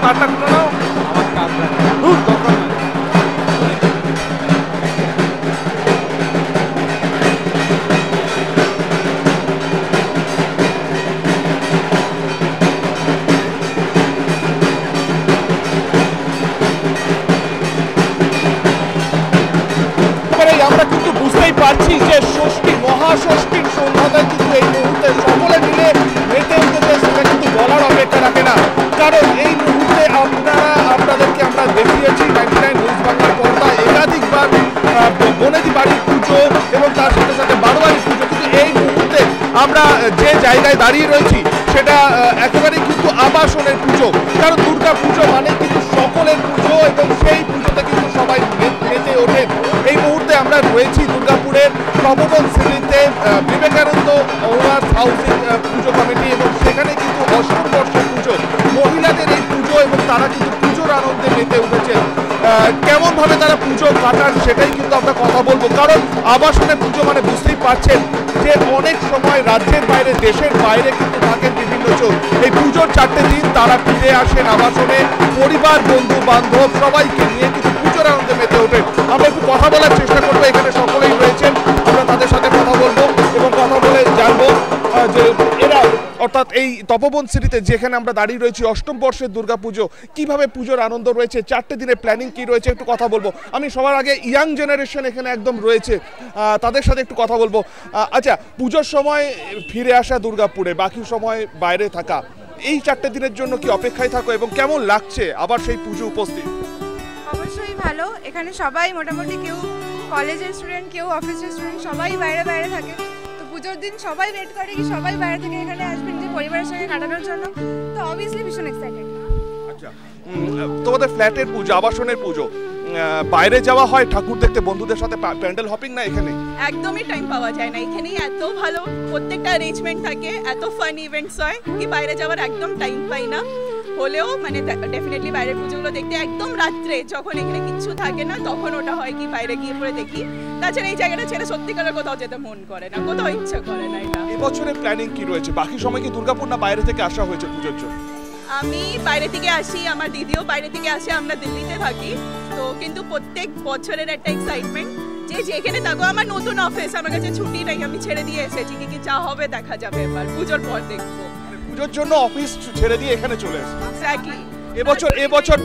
কার্ডটা খুলে নাও। আমার কার্ডটা দরকার নাই। আমরা কিন্তু বুঝতেই পারছি যে ষষ্ঠী মহাষষ্ঠীর সন্ধ্যাটা কিন্তু এই মুহূর্তে সকলে মিলে মেতে উঠেছে, সেটা কিন্তু বলার অপেক্ষা রাখে না। কারণ এই মুহূর্তে আপনাদেরকে আমরা দেখিয়েছি 99 নিউজ বাংলার পর্দায় একাধিকবার বনেদি বাড়ির পুজো এবং তার সাথে সাথে বারোয়ারি পুজো, কিন্তু এই মুহূর্তে আমরা যে জায়গায় দাঁড়িয়ে রয়েছি সেটা একেবারেই কিন্তু আবাসনের পুজো। কারণ দুর্গা পুজো মানে কিন্তু সকলের পুজো এবং সেই পুজোতে কিন্তু সবাই মেতে ওঠে। এই মুহূর্তে আমরা রয়েছি দুর্গাপুরের তপোবন সিটিতে বিবেকানন্দ ওনার্স হাউসিং পুজো কমিটি, এবং সেখানে কিন্তু অষ্টম বর্ষের পুজো, মহিলাদের এই পুজো, এবং তারা কিন্তু পুজোর আনন্দে মেতে উঠেছে। কেমন ভাবে তারা পুজো কাটান সেটাই কিন্তু আমরা কথা বলবো। কারণ আবাসনের পুজো মানে বুঝতেই পারছেন যে অনেক সময় রাজ্যের বাইরে দেশের বাইরে কিন্তু থাকেন বিভিন্ন চোখ। এই পুজোর 4টে দিন তারা ফিরে আসেন আবাসনে, পরিবার বন্ধু বান্ধব সবাইকে নিয়ে কিন্তু পুজোর আনন্দে মেতে ওঠেন। আমরা একটু কথা বলার চেষ্টা করবো, এখানে সকলেই রয়েছেন, আমরা তাদের সাথে কথা বলবো এবং কথা বলে জানবো যে এরা অর্থাৎ এই তপোবন সিটিতে যেখানে আমরা দাঁড়িয়ে রয়েছি অষ্টম বর্ষের দুর্গাপুজো, কিভাবে পুজোর আনন্দ রয়েছে, 4টে দিনের প্ল্যানিং কি রয়েছে একটু কথা বলবো। আমি সবার আগে ইয়াং জেনারেশন এখানে একদম রয়েছে, তাদের সাথে একটু কথা বলবো। আচ্ছা, পুজোর সময় ফিরে আসা দুর্গাপুরে, বাকি সময় বাইরে থাকা, এই 4টে দিনের জন্য কি অপেক্ষায় থাকো এবং কেমন লাগছে আবার সেই পুজো উপস্থিত? অবশ্যই ভালো। এখানে সবাই মোটামুটি কেউ কলেজের স্টুডেন্ট, কেউ অফিসের স্টুডেন্ট, সবাই বাইরে বাইরে থাকে। তো পুজোর দিন সবাই ওয়েট করে কি সবাই বাইরে থেকে এখানে আসবেন যে পরিবারের সঙ্গে কাটানোর জন্য। তো অবভিয়াসলি ভীষণ এক্সাইটেড। আচ্ছা, তোমাদের ফ্ল্যাটের পুজো, আবাসনের পুজো, বাইরে যাওয়া হয় ঠাকুর দেখতে বন্ধুদের সাথে, প্যান্ডেল হপিং না এখানে? একদমই টাইম পাওয়া যায় না। এখানেই এত ভালো প্রত্যেকটা অ্যারেঞ্জমেন্ট থাকে, এত ফান ইভেন্টস হয় কি বাইরে যাওয়ার একদম টাইম পাই না। হলেও মানে ডেফিনেটলি বাইরের পুজোগুলো দেখতে একদম রাত্রে যখন এখানে কিচ্ছু থাকে না তখন ওটা হয় কি বাইরে গিয়ে পরে দেখি। তাছাড়া এই জায়গাটা ছেড়ে সত্যিকারের কোথাও যেতে মন করে না, কোথাও ইচ্ছা করে না। এটা এবছরের প্ল্যানিং কি রয়েছে? বাকি সময় কি দুর্গাপুর না বাইরে থেকে আসা হয়েছে পুজোর জন্য? আমি বাইরে থেকে আসি, আমার দিদিও বাইরে থেকে আসে, আমরা দিল্লিতে থাকি। তো কিন্তু প্রত্যেক বছরের একটা এক্সাইটমেন্ট যে যেখানে থাকো, আমার নতুন অফিস, আমার কাছে ছুটি নেই, আমি ছেড়ে দিয়ে এসেছি, কি যা হবে দেখা যাবে, এবার পুজোর পর দেখবো। পুজোর জন্য অফিস ছেড়ে দিয়ে এখানে চলে এসেছি। এক্স্যাক্টলি। এবছর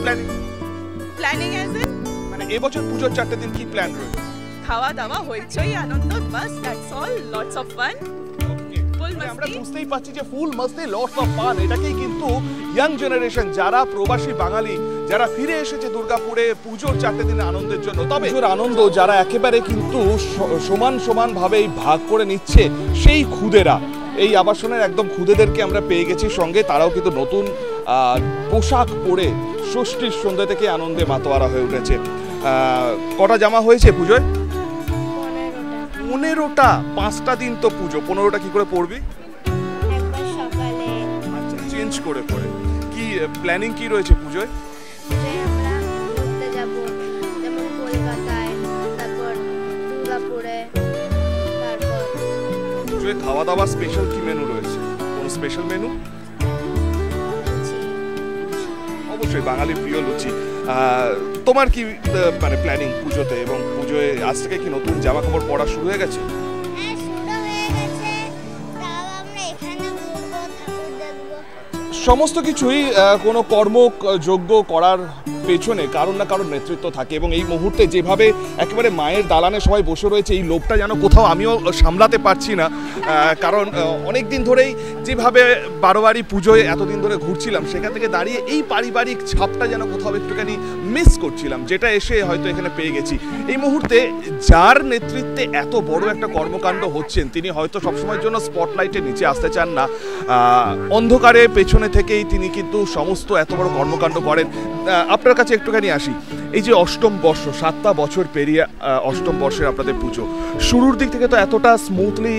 প্ল্যানিং আছে মানে এবছর পুজোর 4টে দিন কি প্ল্যান রয়েছে? খাওয়া দাওয়া, হইচই, আনন্দ, বাস that's all, lots of fun. আমরা বুঝতেই পারছি যে ফুল মাস্তি, লটস অফ ফান, এটাকেই কিন্তু ইয়াং জেনারেশন, যারা প্রবাসী বাঙালি, যারা ফিরে এসেছে দুর্গাপুরে পুজোর 4টে দিনের আনন্দের জন্য, তবে পুজোর আনন্দ যারা একেবারে কিন্তু সমান ভাবেই ভাগ করে নিচ্ছে সেই খুদেরা, এই আবাসনের একদম খুদেদেরকে আমরা পেয়ে গেছি সঙ্গে। তারাও কিন্তু নতুন পোশাক পরে ষষ্ঠীর সন্ধ্যা থেকে আনন্দে মাতোয়ারা হয়ে উঠেছে। কটা জামা হয়েছে পুজোয়? 15টা। 5টা দিন তো পুজো, 15টা কি করে পড়বি? একবার সকালে। আচ্ছা, চেঞ্জ করে পড়ে। কি প্ল্যানিং কি রয়েছে পুজোয়? আমরা ঘুরতে যাব, যেমন কলকাতায়, তারপর দুর্গাপুরে, তারপর পুজোয় খাওয়া দাওয়া স্পেশাল কি মেনু রয়েছে? কোন স্পেশাল মেনু? অবশ্যই বাঙালির প্রিয় লুচি। তোমার কি মানে প্ল্যানিং পুজোতে, এবং পুজোয় আজ থেকে কি নতুন জামা কাপড় পরা শুরু হয়ে গেছে? হ্যাঁ, শুরু হয়ে গেছে। তাও আমরা এখানে ঘুরবো, ঠাকুর দেখবো। সমস্ত কিছুই কোনো কর্মযোগ্য করার পেছনে কারণ না কারণ নেতৃত্ব থাকে, এবং এই মুহূর্তে যেভাবে একেবারে মায়ের দালানে সবাই বসে রয়েছে, এই লোকটা যেন কোথাও আমিও সামলাতে পারছি না। কারণ অনেক দিন ধরেই যেভাবে বারোয়ারি পুজোয় এতদিন ধরে ঘুরছিলাম, সেখান থেকে দাঁড়িয়ে এই পারিবারিক ছাপটা যেন কোথাও একটুখানি মিস করছিলাম, যেটা এসে হয়তো এখানে পেয়ে গেছি। এই মুহূর্তে যার নেতৃত্বে এত বড় একটা কর্মকাণ্ড হচ্ছেন, তিনি হয়তো সবসময়ের জন্য স্পটলাইটের নিচে আসতে চান না। অন্ধকারে পেছনে থেকেই তিনি কিন্তু সমস্ত এত বড় কর্মকাণ্ড করেন। আপনার কাছে একটুখানি আসি, এই যে অষ্টম বর্ষ, 7টা বছর পেরিয়ে অষ্টম বর্ষের আপনাদের পুজো, শুরুর দিক থেকে তো এতটা স্মুথলি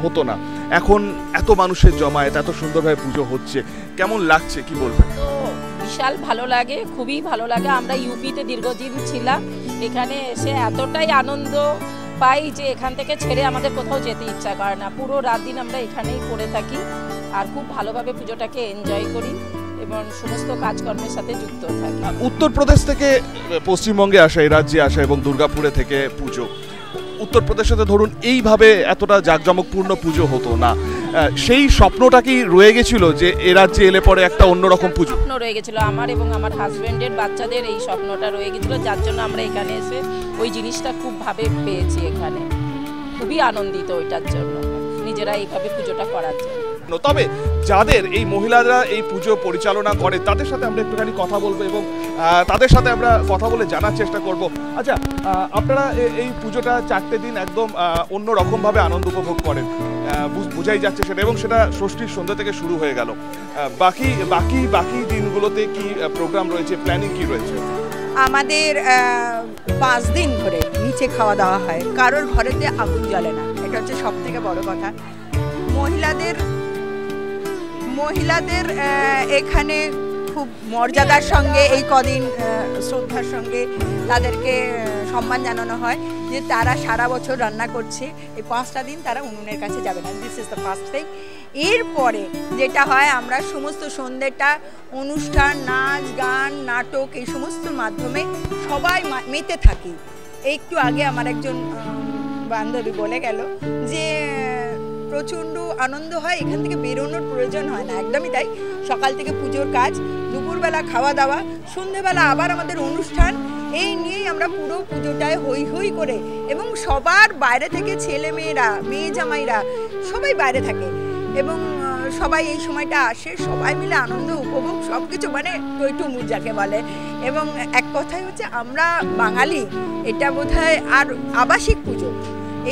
হতো না, এখন এত মানুষের জমায়েত, এত সুন্দরভাবে পুজো হচ্ছে, কেমন লাগছে কি বলবেন? তো বিশাল ভালো লাগে, খুবই ভালো লাগে। আমরা ইউপিতে দীর্ঘদিন ছিলাম, এখানে এসে এতটাই আনন্দ পাই যে এখান থেকে ছেড়ে আমাদের কোথাও যেতে ইচ্ছা করে না। পুরো রাত দিন আমরা এখানেই পড়ে থাকি আর খুব ভালোভাবে পুজোটাকে এনজয় করি। এবং সমস্ত কাজকর্মের সাথে যুক্ত থাকি। উত্তরপ্রদেশ থেকে পশ্চিমবঙ্গে আসা, এই রাজ্যে আসা এবং দুর্গাপুরে থেকে পুজো, উত্তরপ্রদেশে ধরুন এইভাবে এতটা জাঁকজমকপূর্ণ পুজো হতো না, সেই স্বপ্নটা কি রয়ে গেছিল যে এ রাজ্যে এলে পরে একটা অন্যরকম পুজো? স্বপ্ন রয়ে গেছিলো আমার এবং আমার হাজব্যান্ডের, বাচ্চাদের এই স্বপ্নটা রয়ে গেছিলো, যার জন্য আমরা এখানে এসে ওই জিনিসটা খুব ভাবে পেয়েছি। এখানে খুবই আনন্দিত ওইটার জন্য, নিজেরা এইভাবে পুজোটা করার জন্য। তবে যাদের এই মহিলারা এই পুজো পরিচালনা করে তাদের সাথে আমরা একটুখানি কথা বলবো এবং তাদের সাথে আমরা কথা বলে জানার চেষ্টা করব। আচ্ছা, আপনারা এই পুজোটা 4টে দিন একদম অন্যরকমভাবে আনন্দ উপভোগ করেন, বোঝাই যাচ্ছে সেটা, এবং সেটা ষষ্ঠীর সন্ধ্যা থেকে শুরু হয়ে গেল। বাকি বাকি বাকি দিনগুলোতে কি প্রোগ্রাম রয়েছে, প্ল্যানিং কি রয়েছে? আমাদের 5 দিন ধরে নিচে খাওয়া দাওয়া হয়, কারোর ঘরেতে আগুন জ্বলে না, এটা হচ্ছে সব থেকে বড় কথা। মহিলাদের এখানে খুব মর্যাদার সঙ্গে এই কদিন শ্রদ্ধার সঙ্গে তাদেরকে সম্মান জানানো হয় যে তারা সারা বছর রান্না করছে, এই 5টা দিন তারা উনুনের কাছে যাবে না। This is the first thing. এরপরে যেটা হয়, আমরা সমস্ত সন্ধ্যেটা অনুষ্ঠান, নাচ গান, নাটক, এই সমস্তর মাধ্যমে সবাই মেতে থাকি। একটু আগে আমার একজন বান্ধবী বলে গেল যে প্রচণ্ড আনন্দ হয়, এখান থেকে বেরোনোর প্রয়োজন হয় না। একদমই তাই। সকাল থেকে পুজোর কাজ, দুপুরবেলা খাওয়া দাওয়া, সন্ধ্যেবেলা আবার আমাদের অনুষ্ঠান, এই নিয়েই আমরা পুরো পুজোটায় হই হই করে, এবং সবার বাইরে থেকে ছেলে মেয়েরা, মেয়ে জামাইরা সবাই বাইরে থাকে এবং সবাই এই সময়টা আসে, সবাই মিলে আনন্দ উপভোগ সব কিছু, মানে টইটুমুর যাকে বলে। এবং এক কথাই হচ্ছে আমরা বাঙালি, এটা বোধহয় আর আবাসিক পুজো,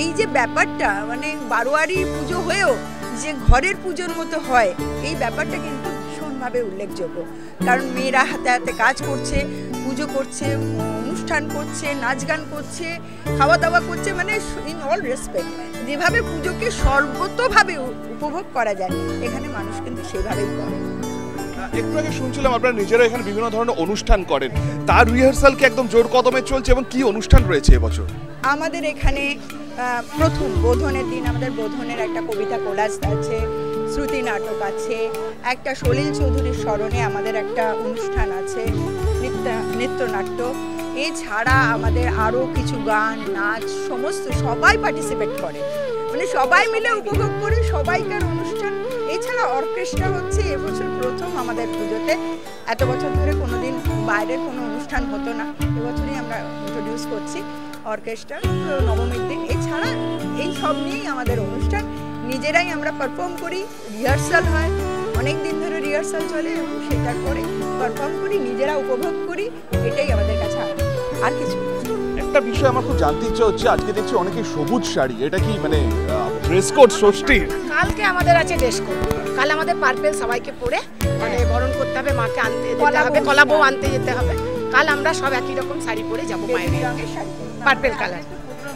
এই যে ব্যাপারটা, মানে বারোয়ারি পুজো হয়েও যে ঘরের পুজোর মতো হয়, এই ব্যাপারটা কিন্তু ভীষণভাবে উল্লেখযোগ্য। কারণ মেয়েরা হাতে হাতে কাজ করছে, পুজো করছে, অনুষ্ঠান করছে, নাচ গান করছে, খাওয়া দাওয়া করছে, মানে ইন অল রেসপেক্ট যেভাবে পুজোকে সর্বতোভাবে উপভোগ করা যায়, এখানে মানুষ কিন্তু সেভাবেই করে। একটু আগে শুনছিলাম আপনারা নিজেরা এখানে বিভিন্ন ধরনের অনুষ্ঠান করেন, তার রিহার্সাল কি একদম জোর কদমে চলছে, এবং কি অনুষ্ঠান রয়েছে এবছর? আমাদের এখানে প্রথম বোধনের দিন আমাদের বোধনের একটা কবিতা কোলাজ আছে, শ্রুতি নাটক আছে, একটা সলিল চৌধুরীর স্মরণে আমাদের একটা অনুষ্ঠান আছে, নৃত্যনাট্য। এছাড়া আমাদের আরও কিছু গান, নাচ, সমস্ত সবাই পার্টিসিপেট করে, মানে সবাই মিলে উপভোগ করে সবাইকার অনুষ্ঠান। এছাড়া অর্কেস্ট্রা হচ্ছে এবছর প্রথম আমাদের পুজোতে, এত বছর ধরে কোনোদিন বাইরের কোনো অনুষ্ঠান হতো না, এবছরই আমরা ইন্ট্রোডিউস করছি অর্কেস্ট্রা নবমীর দিন। এছাড়া এই সব নিয়েই আমাদের অনুষ্ঠান, নিজেরাই আমরা পারফর্ম করি, রিহার্সাল হয়, অনেক দিন ধরে রিহার্সাল চলে এবং সেটা করে পারফর্ম করি, নিজেরা উপভোগ করি, এটাই আমাদের কাছে আর কিছু। একটা বিষয় আমার খুব জানতে ইচ্ছে হচ্ছে, আজকে দেখছি অনেকে সবুজ শাড়ি, এটা কি মানে ড্রেস কোড ষষ্ঠী? কালকে আমাদের আছে ড্রেস কোড, কাল আমাদের পার্পেল সবাইকে পরে মানে বরণ করতে হবে, মাকে আনতে যেতে হবে, কলা বউ আনতে যেতে হবে। কাল আমরা সব একই রকম শাড়ি পরে যাবো মায়ের, পার্পেল কালার।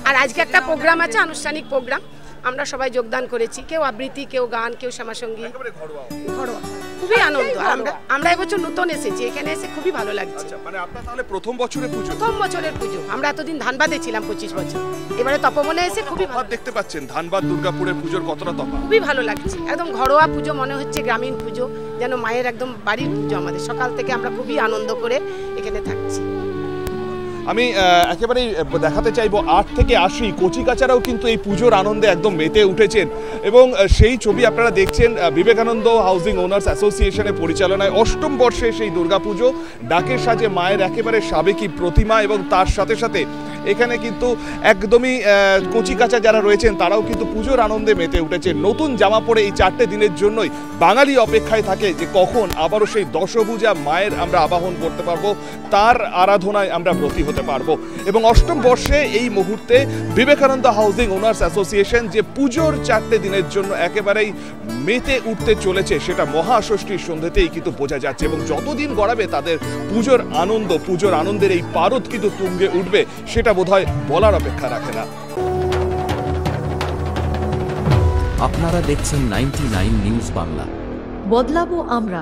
আর আজকে একটা প্রোগ্রাম আছে, আনুষ্ঠানিক প্রোগ্রাম, আমরা সবাই যোগদান করেছি, কেউ আবৃত্তি, কেউ গান, কেউ শ্যামাসঙ্গীত, ঘরোয়া। খুবই আনন্দ। আমরা এবছর নতুন এসেছি, এখানে এসে খুবই ভালো লাগছে। মানে আপনার তাহলে প্রথম বছরের পুজো? প্রথম বছরের পুজো। আমরা এতদিন ধানবাদে ছিলাম 25 বছর, এবারে তপবনে এসে খুবই ভালো দেখতে পাচ্ছেন। ধানবাদ দুর্গাপুরের পুজোর কতটা তফাৎ, খুবই ভালো লাগছে। একদম ঘরোয়া পুজো মনে হচ্ছে, গ্রামীণ পুজো, যেন মায়ের একদম বাড়ির পুজো আমাদের। সকাল থেকে আমরা খুবই আনন্দ করে এখানে থাকছি। আমি একেবারেই দেখাতে চাইবো 8 থেকে 80 কচিকাচারাও কিন্তু এই পুজোর আনন্দে একদম মেতে উঠেছেন, এবং সেই ছবি আপনারা দেখছেন বিবেকানন্দ হাউজিং ওনার্স অ্যাসোসিয়েশনের পরিচালনায় 8ম বর্ষে সেই দুর্গাপুজো। ডাকের সাজে মায়ের একেবারে সাবেকি প্রতিমা, এবং তার সাথে সাথে এখানে কিন্তু একদমই কচিকাচা যারা রয়েছেন তারাও কিন্তু পুজোর আনন্দে মেতে উঠেছে। নতুন জামা পরে এই 4টে দিনের জন্যই বাঙালি অপেক্ষায় থাকে যে কখন আবারও সেই দশভুজা মায়ের আমরা আবাহন করতে পারবো, তার আরাধনায় আমরা ব্রতী হতে পারবো। এবং 8ম বর্ষে এই মুহূর্তে বিবেকানন্দ হাউজিং ওনার্স অ্যাসোসিয়েশন যে পুজোর 4টে দিনের জন্য একেবারেই মেতে উঠতে চলেছে, সেটা মহাষষ্ঠীর সন্ধ্যেতেই কিন্তু বোঝা যাচ্ছে। এবং যতদিন গড়াবে তাদের পুজোর আনন্দ, পুজোর আনন্দের এই পারদ কিন্তু তুঙ্গে উঠবে, সেটা বোধহয় বলার অপেক্ষা রাখে না। আপনারা দেখছেন 99 নিউজ বাংলা। বদলাবো আমরা।